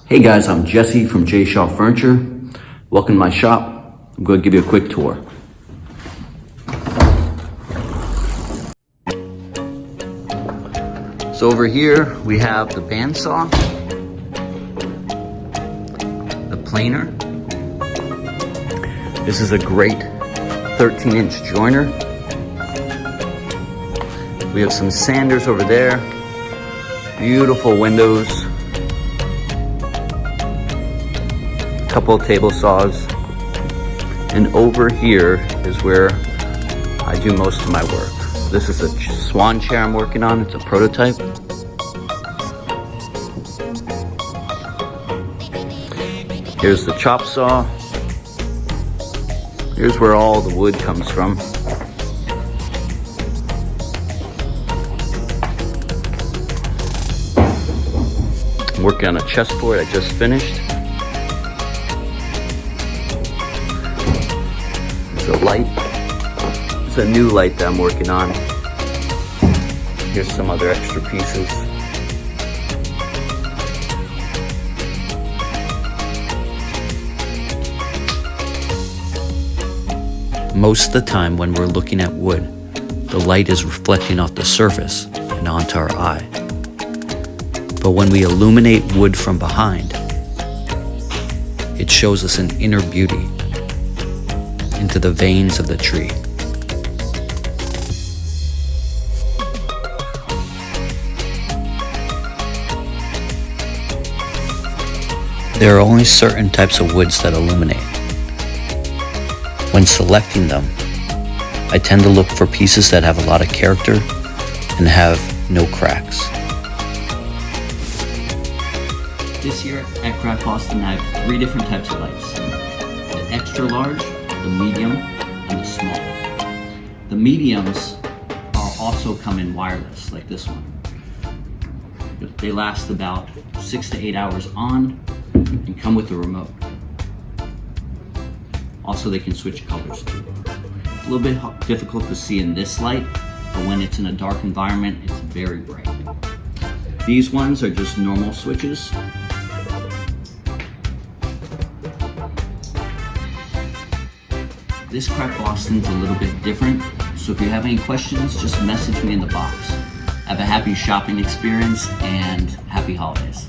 Hey guys, I'm Jesse from JShaw Furniture. Welcome to my shop. I'm going to give you a quick tour. So over here we have the bandsaw, the planer. This is a great 13-inch joiner. We have some sanders over there. Beautiful windows. A couple of table saws. And over here is where I do most of my work. This is a swan chair I'm working on. It's a prototype. Here's the chop saw. Here's where all the wood comes from. I'm working on a chessboard I just finished. It's a light. It's a new light that I'm working on. Here's some other extra pieces. Most of the time when we're looking at wood, the light is reflecting off the surface and onto our eye. But when we illuminate wood from behind, it shows us an inner beauty into the veins of the tree. There are only certain types of woods that illuminate. When selecting them, I tend to look for pieces that have a lot of character and have no cracks. This year at Craft Boston, I have 3 different types of lights. The extra large, the medium, and the small. The mediums are also come in wireless, like this one. They last about 6 to 8 hours on and come with a remote. Also, they can switch colors too. It's a little bit difficult to see in this light, but when it's in a dark environment, it's very bright. These ones are just normal switches. This Craft Boston's a little bit different, so if you have any questions, just message me in the box. Have a happy shopping experience and happy holidays.